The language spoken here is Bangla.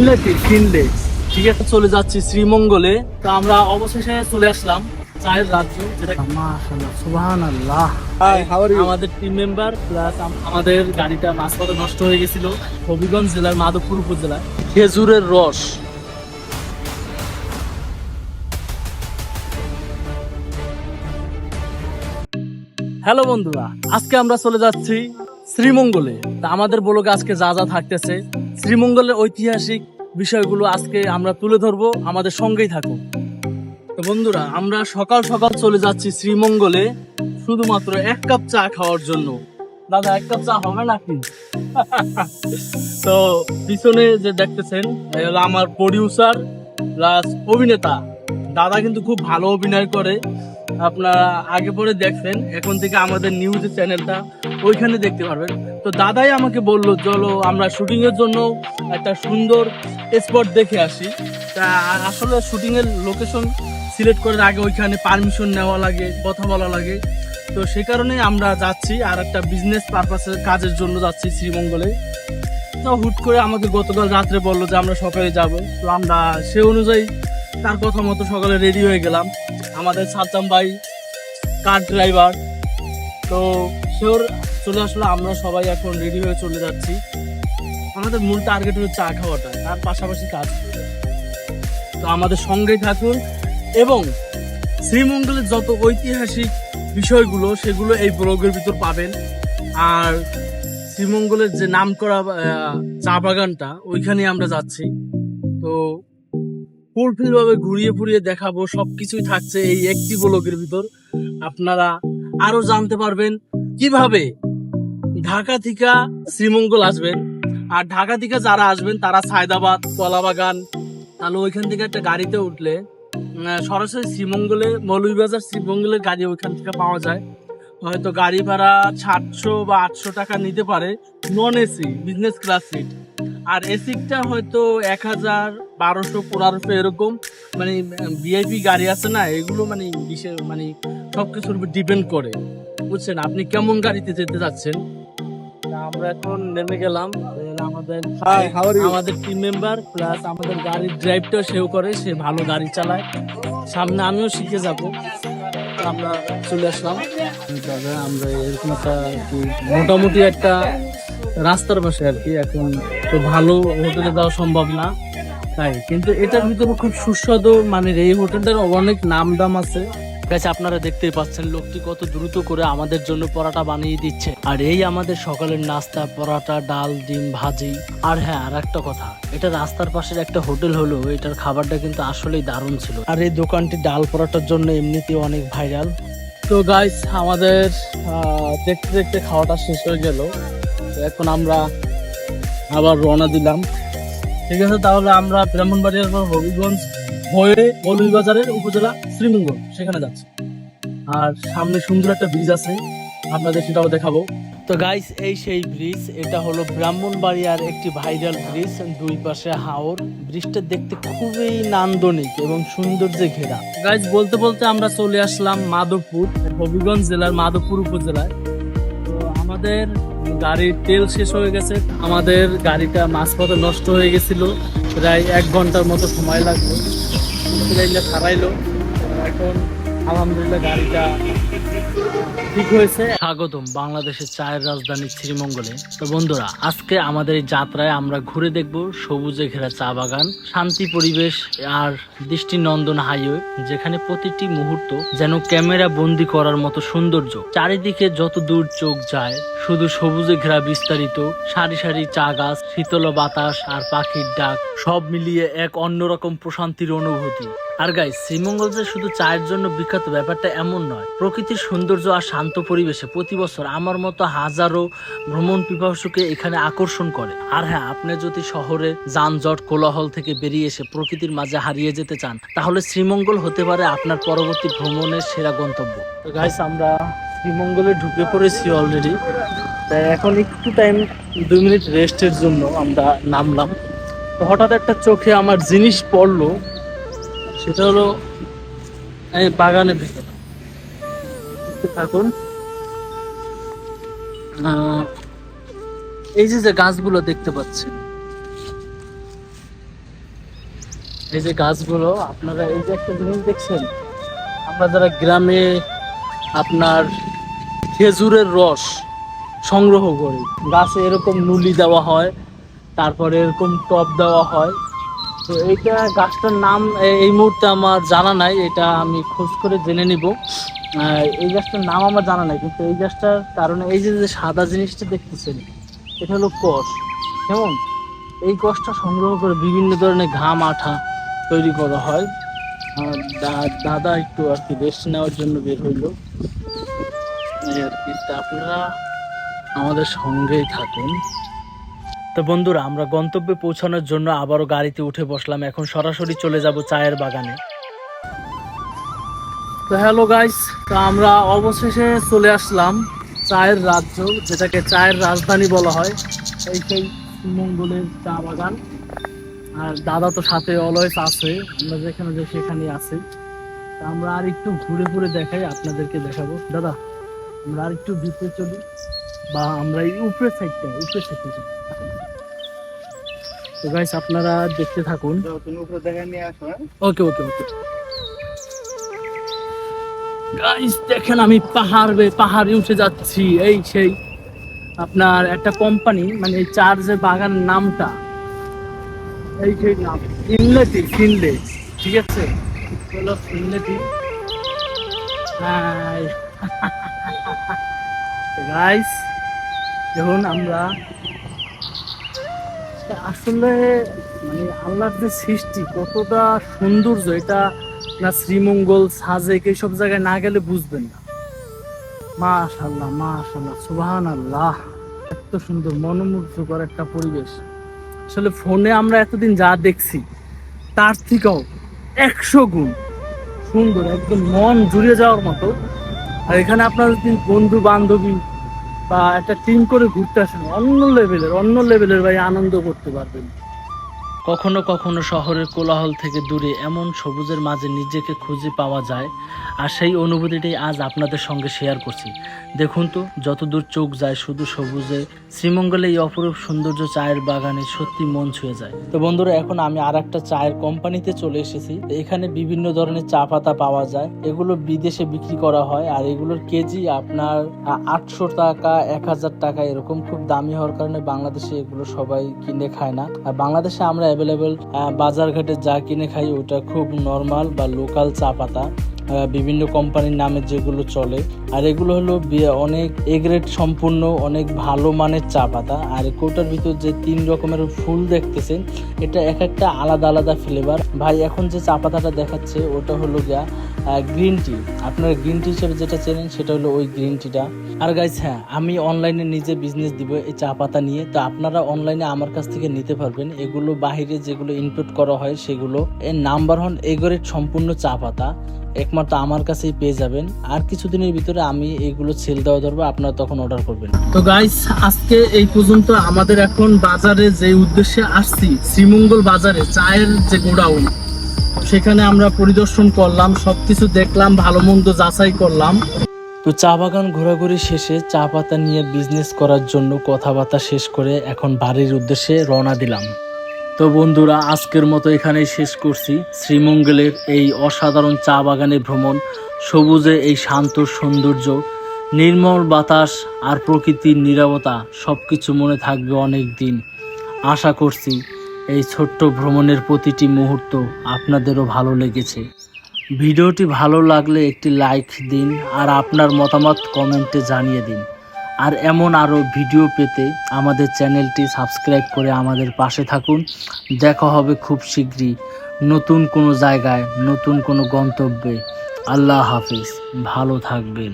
নাকি কিনলে। ঠিক আছে, চলে যাচ্ছি শ্রীমঙ্গলে। তো আমরা অবশেষে চলে আসলাম চায়ের রাজ্য, যেটা মাশাআল্লাহ সুবহানাল্লাহ। আমাদের টিম মেম্বার প্লাস আমাদের গাড়িটা মাঝপথে নষ্ট হয়ে গেছিল হবিগঞ্জ জেলার মাধবপুর উপজেলায়। খেজুরের রস, হ্যালো বন্ধুরা, আজকে আমরা চলে যাচ্ছি শ্রীমঙ্গলে। তা আমাদের ব্লগে আজকে যা যা থাকতেছে শ্রীমঙ্গলের ঐতিহাসিক বিষয়গুলো আজকে আমরা তুলে ধরবো, আমাদের সঙ্গেই থাকুন। তো বন্ধুরা, আমরা সকাল সকাল চলে যাচ্ছি শ্রীমঙ্গলে শুধুমাত্র 1 কাপ চা খাওয়ার জন্য। দাদা, 1 কাপ চা হবে নাকি? তো পিছনে যে দেখতেছেন আমার প্রডিউসার প্লাস অভিনেতা দাদা, কিন্তু খুব ভালো অভিনয় করে। আপনারা আগে পরে দেখছেন, এখন থেকে আমাদের নিউজ চ্যানেলটা ওইখানে দেখতে পারবেন। তো দাদাই আমাকে বললো চলো আমরা শুটিং এর জন্য একটা সুন্দর স্পট দেখে আসি। তা আসলে শুটিং এর লোকেশন সিলেক্ট করার আগে ওইখানে পারমিশন নেওয়া লাগে, কথা বলা লাগে। তো সে কারণে আমরা যাচ্ছি, আর একটা বিজনেস পারপাসের কাজের জন্য যাচ্ছি শ্রীমঙ্গলে। তো হুট করে আমাকে গতকাল রাত্রে বললো যে আমরা সকালে যাব। তো আমরা সে অনুযায়ী তার কথা মতো সকালে রেডি হয়ে গেলাম। আমাদের সাদ্দাম ভাই কার ড্রাইভার, তো সেওর চলে আসলো। আমরা সবাই এখন রেডি হয়ে চলে যাচ্ছি। আমাদের মূল টার্গেট হচ্ছে চা খাওয়াটা, তার পাশাপাশি কাজ করবে। তো আমাদের সঙ্গেই থাকুন, এবং শ্রীমঙ্গলের যত ঐতিহাসিক বিষয়গুলো সেগুলো এই ব্লগের ভিতর পাবেন। আর শ্রীমঙ্গলের যে নামকরা চা বাগানটা, ওইখানে আমরা যাচ্ছি। তো ফুলফিল ভাবে ঘুরিয়ে ফুরিয়ে দেখাবো, সবকিছুই থাকছে এই একটি ব্লগের ভিতর। আপনারা আরো জানতে পারবেন কিভাবে ঢাকা থেকে শ্রীমঙ্গল আসবেন। আর ঢাকা থেকে যারা আসবেন তারা সায়দাবাদ, কলাবাগান, তাহলে ওইখান থেকে একটা গাড়িতে উঠলে সরাসরি শ্রীমঙ্গলে, মৌলভীবাজার শ্রীমঙ্গলের গাড়ি ওইখান থেকে পাওয়া যায়। হয়তো গাড়ি ভাড়া 700 বা 800 টাকা নিতে পারে non AC business class seat. আর এসিটা হয়তো 1000, 1200, 1500 এরকম। মানে ভিআইপি গাড়ি আছে না, এগুলো মানে বিশেষ মানে সবকিছুর উপর ডিপেন্ড করে, বুঝছেন আপনি কেমন গাড়িতে যেতে যাচ্ছেন। আমরা এখন নেমে গেলাম। আমাদের টিম মেম্বার প্লাস আমাদের গাড়ির ড্রাইভটা সেও করে, সে ভালো গাড়ি চালায়। সামনে আমিও শিখে যাব। আমরা চলে আসলাম। আমরা এরকম একটা মোটামুটি একটা রাস্তার পাশে আর কি। এখন তো ভালো হোটেলে যাওয়া সম্ভব না, তাই কিন্তু এটার ভিতরে খুব সুস্বাদু, মানে এই হোটেলটার অনেক নাম দাম আছে। আপনারা দেখতেই পাচ্ছেন লোকটি কত দ্রুত করে আমাদের জন্য পরোটা বানিয়ে দিচ্ছে। আর এই আমাদের সকালের নাস্তা, পরোটা, ডাল, ডিম ভাজি। আর হ্যাঁ, আর একটা কথা, এটা রাস্তার পাশের একটা হোটেল হলো, এটার খাবারটা কিন্তু আসলেই দারুণ ছিল। আর এই দোকানটি ডাল পরোটার জন্য এমনিতেই অনেক ভাইরাল। তো গাইস, আমাদের দেখতে দেখতে খাওয়াটা শেষ হয়ে গেল। এখন আমরা আবার রওনা দিলাম। ঠিক আছে, তাহলে আমরা ব্রাহ্মণবাড়িয়ার পর হবিগঞ্জ হয়ে মৌলভীবাজারের উপজেলা শ্রীমঙ্গল সেখানে যাচ্ছি। আর সামনে সুন্দর একটা ব্রিজ আছে, আপনাদের সেটাও দেখাবো। তো গাইস, এই সেই ব্রিজ, এটা হলো ব্রাহ্মণবাড়িয়ার একটি ভাইরাল ব্রিজ। দুই পাশে হাওর, ব্রিজটা দেখতে খুবই নান্দনিক এবং সৌন্দর্যে ঘেরা। গাইস, বলতে বলতে আমরা চলে আসলাম মাধবপুর, হবিগঞ্জ জেলার মাধবপুর উপজেলায়। তো আমাদের গাড়ির তেল শেষ হয়ে গেছে, আমাদের গাড়িটা মাঝপথে নষ্ট হয়ে গেছিল, প্রায় 1 ঘন্টার মতো সময় লাগলো। খারাইলো, এখন আলহামদুলিল্লাহ গাড়িটা ঠিক হয়েছে। স্বাগতম বাংলাদেশের চায়ের রাজধানী শ্রীমঙ্গলে। তো বন্ধুরা, আজকে আমাদের এই যাত্রায় আমরা ঘুরে দেখব সবুজে ঘেরা চা বাগান, শান্তি পরিবেশ আর দৃষ্টিনন্দন হাইওয়ে, যেখানে প্রতিটি মুহূর্ত যেন ক্যামেরা বন্দি করার মতো সৌন্দর্য। চারিদিকে যত দূর চোখ যায় শুধু সবুজে ঘেরা বিস্তারিত সারি সারি চা গাছ, শীতল বাতাস আর পাখির ডাক, সব মিলিয়ে এক অন্যরকম প্রশান্তির অনুভূতি। আর গাইস, শ্রীমঙ্গল যে শুধু চায়ের জন্য বিখ্যাত ব্যাপারটা এমন নয়। প্রকৃতির সৌন্দর্য আর শান্ত পরিবেশে প্রতি বছর আমার মতো হাজারো ভ্রমণ পিপাসুকে এখানে আকর্ষণ করে। আর হ্যাঁ, আপনি যদি শহরে যানজট কোলাহল থেকে বেরিয়ে এসে প্রকৃতির মাঝে হারিয়ে যেতে চান, তাহলে শ্রীমঙ্গল হতে পারে আপনার পরবর্তী ভ্রমণের সেরা গন্তব্য। তো গাইস, আমরা শ্রীমঙ্গলে ঢুকে পড়েছি অলরেডি। তাই এখন একটু টাইম 2 মিনিট রেস্টের জন্য আমরা নামলাম। তো হঠাৎ একটা চোখে আমার জিনিস পড়লো, সেটা হলো এই বাগানের ভিতরে। থাকুন, এই যে গাছগুলো দেখতে পাচ্ছেন, এই যে গাছগুলো, আপনারা এই যে একটা জিনিস দেখছেন, আমরা যারা গ্রামে আপনার খেজুরের রস সংগ্রহ করি, গাছে এরকম নুলি দেওয়া হয়, তারপরে এরকম টব দেওয়া হয়। তো এইটা গাছটার নাম এই মুহূর্তে আমার জানা নাই, এটা আমি খোঁজ করে জেনে নিব। এই গাছটার নাম আমার জানা নাই, কিন্তু এই গাছটার কারণে এই যে যে সাদা জিনিসটা দেখতেছেন, এটা হলো কষ। কেমন, এই কষটা সংগ্রহ করে বিভিন্ন ধরনের ঘাম আঠা তৈরি করা হয়। দাদা একটু আর কি রেস্ট নেওয়ার জন্য বের হইলো এই আর কি। তা আপনারা আমাদের সঙ্গেই থাকুন। তো বন্ধুরা, আমরা গন্তব্যে পৌঁছানোর জন্য আবারও গাড়িতে উঠে বসলাম। এখন সরাসরি চলে যাব চায়ের বাগানে। তো হ্যালো গাইস, তো আমরা অবশেষে চলে আসলাম চায়ের রাজ্য, যেটাকে চায়ের রাজধানী বলা হয়, এই সেই শ্রীমঙ্গলের চা বাগান। আর দাদা তো সাথে অলওয়েজ আছে, আমরা যেখানে যাই সেখানে আছি। তা আমরা আর একটু ঘুরে ঘুরে দেখাই, আপনাদেরকে দেখাবো। দাদা, আমরা আর একটু ভিতরে চলি, বা আমরা এই উপরের সাইডটা চলি। তো গাইস, আপনারা দেখতে থাকুন। ওকে ওকে ওকে গাইস, দেখেন আমি পাহাড়ে উঠে যাচ্ছি। এই সেই আপনার একটা কোম্পানি, মানে এই চার যে বাগানের নামটা, এই সেই নাম ফিনলে, ঠিক আছে, হলো ফিনলেটি। গাইস, দেখুন আমরা আসলে মানে আল্লাহর যে সৃষ্টি কতটা সৌন্দর্য, এটা না শ্রীমঙ্গল, সাজেক এইসব জায়গায় না গেলে বুঝবেন না। মাশাআল্লাহ মাশাআল্লাহ, সুবহানাল্লাহ, এত সুন্দর মনোমুগ্ধকর একটা পরিবেশ। আসলে ফোনে আমরা এতদিন যা দেখছি তার থেকেও 100 গুণ সুন্দর, একদম মন জুড়ে যাওয়ার মতো। আর এখানে আপনার যদি বন্ধু বান্ধবী বা একটা টিম করে ঘুরতে আসেন, অন্য লেভেলের ভাই আনন্দ করতে পারবেন। কখনো কখনো শহরের কোলাহল থেকে দূরে এমন সবুজের মাঝে নিজেকে খুঁজে পাওয়া যায়, আর সেই অনুভূতিটাই আজ আপনাদের সঙ্গে শেয়ার করছি। দেখুন তো, যতদূর চোখ যায় শুধু সবুজে। শ্রীমঙ্গলে এই অপরূপ সৌন্দর্য চায়ের বাগানে সত্যি মন ছুঁয়ে যায়। তো বন্ধুরা, এখন আমি আর একটা চায়ের কোম্পানিতে চলে এসেছি। এখানে বিভিন্ন ধরনের চা পাতা পাওয়া যায়, এগুলো বিদেশে বিক্রি করা হয়, আর এগুলোর কেজি আপনার 800 টাকা, 1000 টাকা এরকম, খুব দামি হওয়ার কারণে বাংলাদেশে এগুলো সবাই কিনে খায় না। আর বাংলাদেশে আমরা অ্যাভেলেবেল বাজার ঘাটে যা কিনে খাই ওটা খুব নর্মাল বা লোকাল চা পাতা, বিভিন্ন কোম্পানির নামে যেগুলো চলে। আর এগুলো হলো অনেক এগ্রেড সম্পূর্ণ, অনেক ভালো মানের চা পাতা। আর কোটার ভিতর যে 3 রকমের ফুল দেখতেছেন, এটা এক একটা আলাদা আলাদা ফ্লেভার। ভাই এখন যে চা পাতাটা দেখাচ্ছে ওটা হলো গিয়া গ্রিন টি। আপনারা গ্রিন টি হিসেবে যেটা চেনেন সেটা হলো ওই গ্রিন টিটা। আর গাইস, হ্যাঁ, আমি অনলাইনে নিজে বিজনেস দিব এই চা পাতা নিয়ে। তো আপনারা অনলাইনে আমার কাছ থেকে নিতে পারবেন। এগুলো বাহিরে যেগুলো ইনপুট করা হয় সেগুলো এর নাম্বার 1 এগ্রেড সম্পূর্ণ চা পাতা একমাত্র আমার কাছেই পেয়ে যাবেন। আর কিছুদিনের ভিতরে আমি এগুলো সেল দেওয়া ধরবো, আপনারা তখন অর্ডার করবেন। তো গাইস, আজকে এই পর্যন্ত। আমাদের এখন বাজারে যে উদ্দেশ্যে আসছি, শ্রীমঙ্গল বাজারে চায়ের যে গোডাউন, সেখানে আমরা পরিদর্শন করলাম, সবকিছু দেখলাম, ভালো মন্দ যাচাই করলাম। তো চা বাগান ঘোরাঘুরি শেষে চা পাতা নিয়ে বিজনেস করার জন্য কথাবার্তা শেষ করে এখন বাড়ির উদ্দেশ্যে রওনা দিলাম। তো বন্ধুরা, আজকের মতো এখানেই শেষ করছি শ্রীমঙ্গলের এই অসাধারণ চা বাগানের ভ্রমণ। সবুজে এই শান্ত সৌন্দর্য, নির্মল বাতাস আর প্রকৃতির নীরবতা সবকিছু মনে থাকবে অনেক দিন। আশা করছি এই ছোট্ট ভ্রমণের প্রতিটি মুহূর্ত আপনাদেরও ভালো লেগেছে। ভিডিওটি ভালো লাগলে একটি লাইক দিন, আর আপনার মতামত কমেন্টে জানিয়ে দিন। আর এমন আরও ভিডিও পেতে আমাদের চ্যানেলটি সাবস্ক্রাইব করে আমাদের পাশে থাকুন। দেখা হবে খুব শীঘ্রই নতুন কোনো জায়গায়, নতুন কোনো গন্তব্যে। আল্লাহ হাফিজ, ভালো থাকবেন।